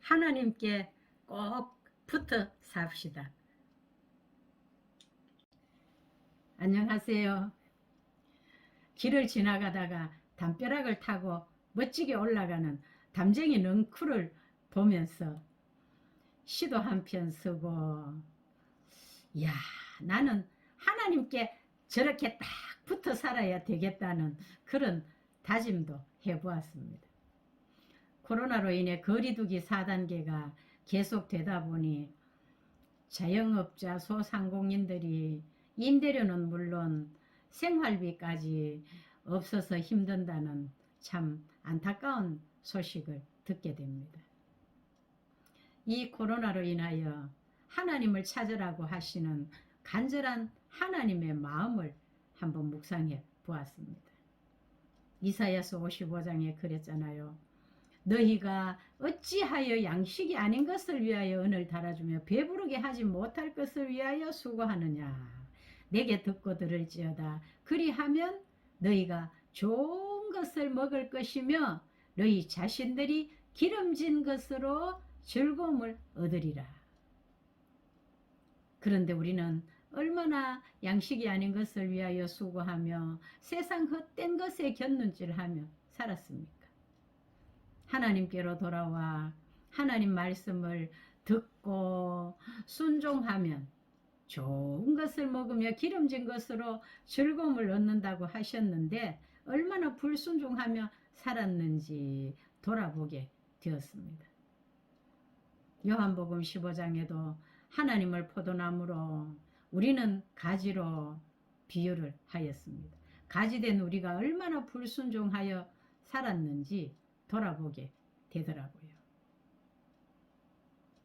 하나님께 꼭 붙어 삽시다. 안녕하세요. 길을 지나가다가 담벼락을 타고 멋지게 올라가는 담쟁이 넝쿨을 보면서 시도 한편 쓰고, 이야, 나는 하나님께 저렇게 딱 붙어 살아야 되겠다는 그런 다짐도 해보았습니다. 코로나로 인해 거리두기 4단계가 계속되다 보니 자영업자, 소상공인들이 임대료는 물론 생활비까지 없어서 힘든다는 참 안타까운 소식을 듣게 됩니다. 이 코로나로 인하여 하나님을 찾으라고 하시는 간절한 하나님의 마음을 한번 묵상해 보았습니다. 이사야서 55장에 그랬잖아요. 너희가 어찌하여 양식이 아닌 것을 위하여 은을 달아주며 배부르게 하지 못할 것을 위하여 수고하느냐. 내게 듣고 들을지어다. 그리하면 너희가 좋은 것을 먹을 것이며 너희 자신들이 기름진 것으로 즐거움을 얻으리라. 그런데 우리는 얼마나 양식이 아닌 것을 위하여 수고하며 세상 헛된 것에 곁눈질하며 살았습니까? 하나님께로 돌아와 하나님 말씀을 듣고 순종하면 좋은 것을 먹으며 기름진 것으로 즐거움을 얻는다고 하셨는데 얼마나 불순종하며 살았는지 돌아보게 되었습니다. 요한복음 15장에도 하나님을 포도나무로 우리는 가지로 비유를 하였습니다. 가지된 우리가 얼마나 불순종하여 살았는지 돌아보게 되더라고요.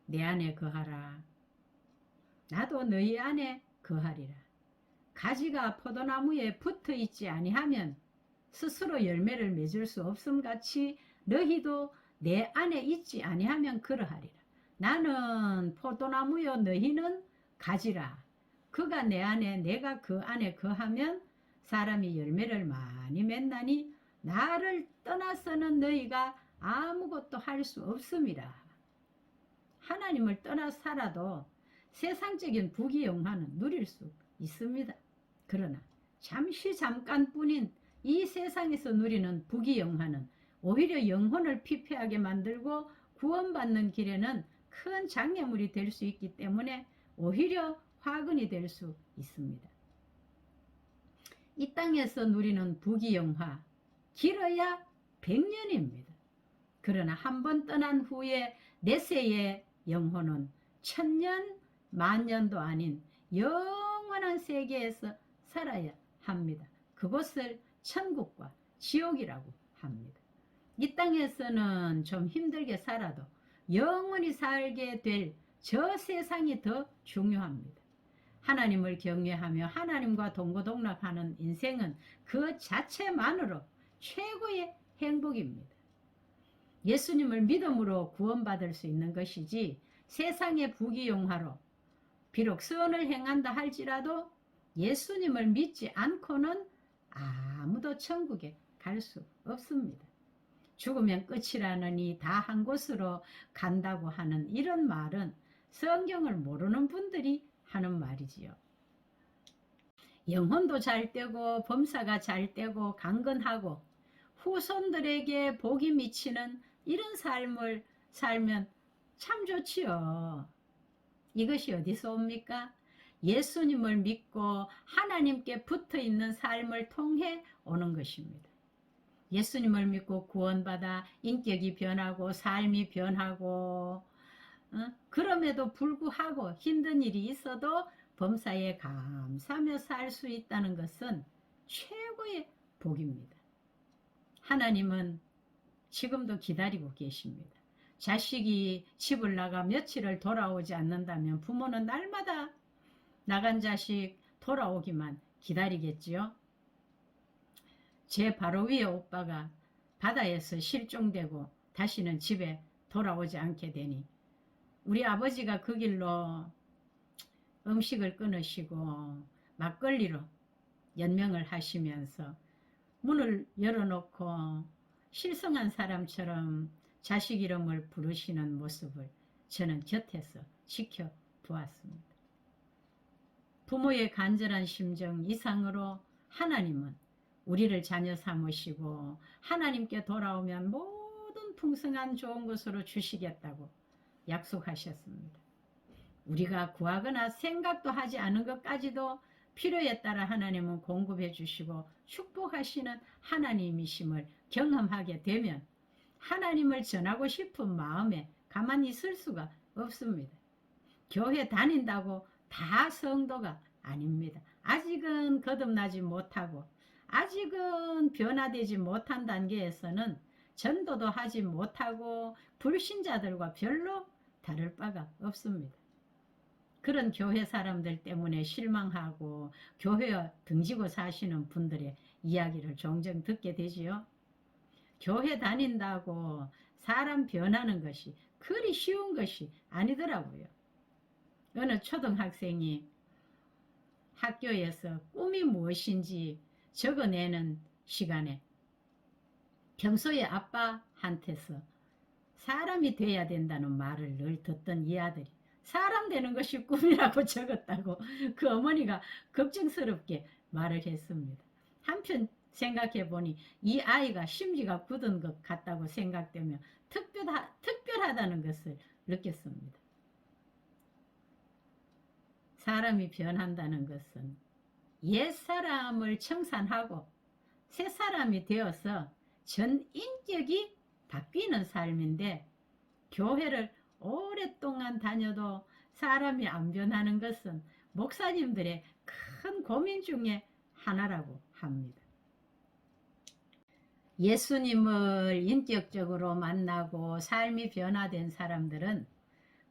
내 안에 거하라. 나도 너희 안에 거하리라. 가지가 포도나무에 붙어 있지 아니하면 스스로 열매를 맺을 수 없음같이 너희도 내 안에 있지 아니하면 그러하리라. 나는 포도나무요 너희는 가지라. 그가 내 안에 내가 그 안에 거하면 사람이 열매를 많이 맺나니 나를 떠나서는 너희가 아무것도 할 수 없음이라. 하나님을 떠나 살아도 세상적인 부귀영화는 누릴 수 있습니다. 그러나 잠시 잠깐뿐인 이 세상에서 누리는 부귀영화는 오히려 영혼을 피폐하게 만들고 구원받는 길에는 큰 장애물이 될 수 있기 때문에 오히려 화근이 될 수 있습니다. 이 땅에서 누리는 부귀영화 길어야 100년입니다. 그러나 한 번 떠난 후에 내세의 영혼은 1000년, 만년도 아닌 영원한 세계에서 살아야 합니다. 그곳을 천국과 지옥이라고 합니다. 이 땅에서는 좀 힘들게 살아도 영원히 살게 될 저 세상이 더 중요합니다. 하나님을 경외하며 하나님과 동고동락하는 인생은 그 자체만으로 최고의 행복입니다. 예수님을 믿음으로 구원받을 수 있는 것이지 세상의 부귀영화로 비록 선을 행한다 할지라도 예수님을 믿지 않고는 아무도 천국에 갈 수 없습니다. 죽으면 끝이라느니 다 한 곳으로 간다고 하는 이런 말은 성경을 모르는 분들이 하는 말이지요. 영혼도 잘 되고 범사가 잘 되고 강건하고 후손들에게 복이 미치는 이런 삶을 살면 참 좋지요. 이것이 어디서 옵니까? 예수님을 믿고 하나님께 붙어 있는 삶을 통해 오는 것입니다. 예수님을 믿고 구원받아 인격이 변하고 삶이 변하고 그럼에도 불구하고 힘든 일이 있어도 범사에 감사하며 살 수 있다는 것은 최고의 복입니다. 하나님은 지금도 기다리고 계십니다. 자식이 집을 나가 며칠을 돌아오지 않는다면 부모는 날마다 나간 자식 돌아오기만 기다리겠지요. 제 바로 위에 오빠가 바다에서 실종되고 다시는 집에 돌아오지 않게 되니 우리 아버지가 그 길로 음식을 끊으시고 막걸리로 연명을 하시면서 문을 열어놓고 실성한 사람처럼 자식 이름을 부르시는 모습을 저는 곁에서 지켜보았습니다. 부모의 간절한 심정 이상으로 하나님은 우리를 자녀 삼으시고 하나님께 돌아오면 모든 풍성한 좋은 것으로 주시겠다고 약속하셨습니다. 우리가 구하거나 생각도 하지 않은 것까지도 필요에 따라 하나님은 공급해 주시고 축복하시는 하나님이심을 경험하게 되면 하나님을 전하고 싶은 마음에 가만히 있을 수가 없습니다. 교회 다닌다고 다 성도가 아닙니다. 아직은 거듭나지 못하고 아직은 변화되지 못한 단계에서는 전도도 하지 못하고 불신자들과 별로 다를 바가 없습니다. 그런 교회 사람들 때문에 실망하고 교회에 등지고 사시는 분들의 이야기를 종종 듣게 되지요. 교회 다닌다고 사람 변하는 것이 그리 쉬운 것이 아니더라고요. 어느 초등학생이 학교에서 꿈이 무엇인지 적어내는 시간에 평소에 아빠한테서 사람이 돼야 된다는 말을 늘 듣던 이 아들이 사람 되는 것이 꿈이라고 적었다고 그 어머니가 걱정스럽게 말을 했습니다. 한편 생각해 보니 이 아이가 심지가 굳은 것 같다고 생각되며 특별하다는 것을 느꼈습니다. 사람이 변한다는 것은 옛사람을 청산하고 새사람이 되어서 전 인격이 바뀌는 삶인데 교회를 오랫동안 다녀도 사람이 안 변하는 것은 목사님들의 큰 고민 중에 하나라고 합니다. 예수님을 인격적으로 만나고 삶이 변화된 사람들은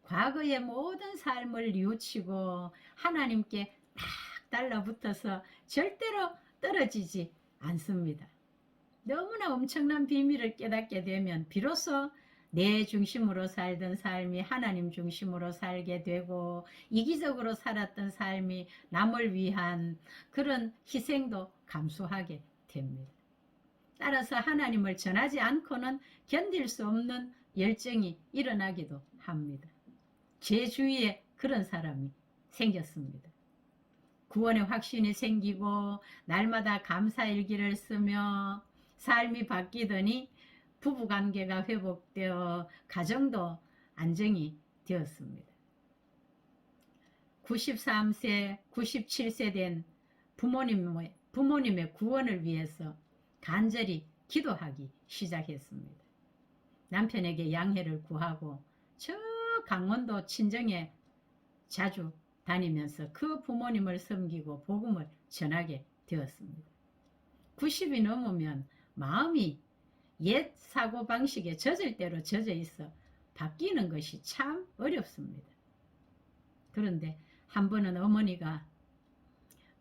과거의 모든 삶을 뉘우치고 하나님께 딱 달라붙어서 절대로 떨어지지 않습니다. 너무나 엄청난 비밀을 깨닫게 되면 비로소 내 중심으로 살던 삶이 하나님 중심으로 살게 되고 이기적으로 살았던 삶이 남을 위한 그런 희생도 감수하게 됩니다. 따라서 하나님을 전하지 않고는 견딜 수 없는 열정이 일어나기도 합니다. 제 주위에 그런 사람이 생겼습니다. 구원의 확신이 생기고 날마다 감사일기를 쓰며 삶이 바뀌더니 부부관계가 회복되어 가정도 안정이 되었습니다. 93세, 97세 된 부모님의 구원을 위해서 간절히 기도하기 시작했습니다. 남편에게 양해를 구하고 저 강원도 친정에 자주 다니면서 그 부모님을 섬기고 복음을 전하게 되었습니다. 90이 넘으면 마음이 옛 사고방식에 젖을 대로 젖어 있어 바뀌는 것이 참 어렵습니다. 그런데 한 번은 어머니가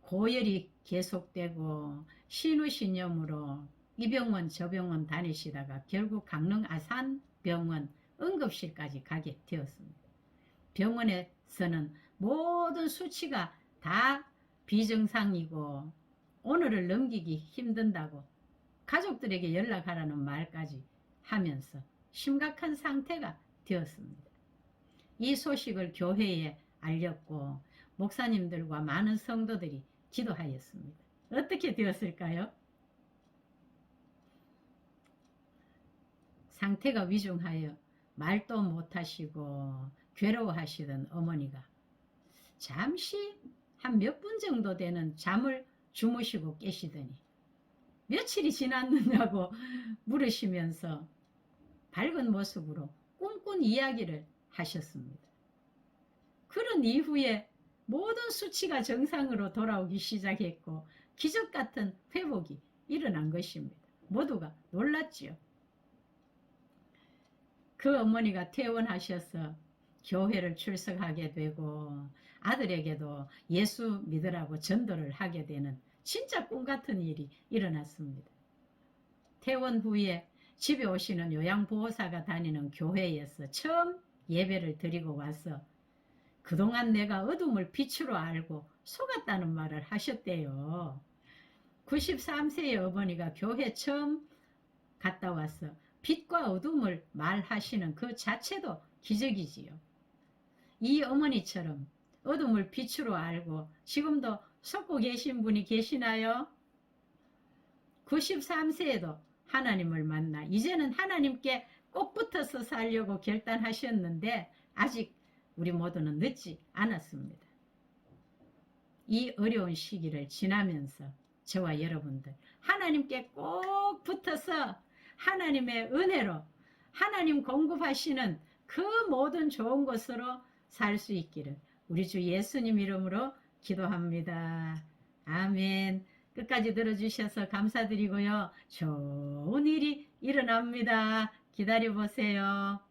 고열이 계속되고 신우신염으로 이 병원 저 병원 다니시다가 결국 강릉 아산병원 응급실까지 가게 되었습니다. 병원에서는 모든 수치가 다 비정상이고 오늘을 넘기기 힘든다고 가족들에게 연락하라는 말까지 하면서 심각한 상태가 되었습니다. 이 소식을 교회에 알렸고 목사님들과 많은 성도들이 기도하였습니다. 어떻게 되었을까요? 상태가 위중하여 말도 못하시고 괴로워하시던 어머니가 잠시 한 몇 분 정도 되는 잠을 주무시고 깨시더니 며칠이 지났느냐고 물으시면서 밝은 모습으로 꿈꾼 이야기를 하셨습니다. 그런 이후에 모든 수치가 정상으로 돌아오기 시작했고 기적 같은 회복이 일어난 것입니다. 모두가 놀랐지요. 그 어머니가 퇴원하셔서 교회를 출석하게 되고 아들에게도 예수 믿으라고 전도를 하게 되는 진짜 꿈같은 일이 일어났습니다. 퇴원 후에 집에 오시는 요양보호사가 다니는 교회에서 처음 예배를 드리고 와서 그동안 내가 어둠을 빛으로 알고 속았다는 말을 하셨대요. 93세의 어머니가 교회 처음 갔다 와서 빛과 어둠을 말하시는 그 자체도 기적이지요. 이 어머니처럼 어둠을 빛으로 알고 지금도 속고 계신 분이 계시나요? 93세에도 하나님을 만나 이제는 하나님께 꼭 붙어서 살려고 결단하셨는데 아직 우리 모두는 늦지 않았습니다. 이 어려운 시기를 지나면서 저와 여러분들 하나님께 꼭 붙어서 하나님의 은혜로 하나님 공급하시는 그 모든 좋은 것으로 살 수 있기를 우리 주 예수님 이름으로 기도합니다. 아멘. 끝까지 들어주셔서 감사드리고요. 좋은 일이 일어납니다. 기다려보세요.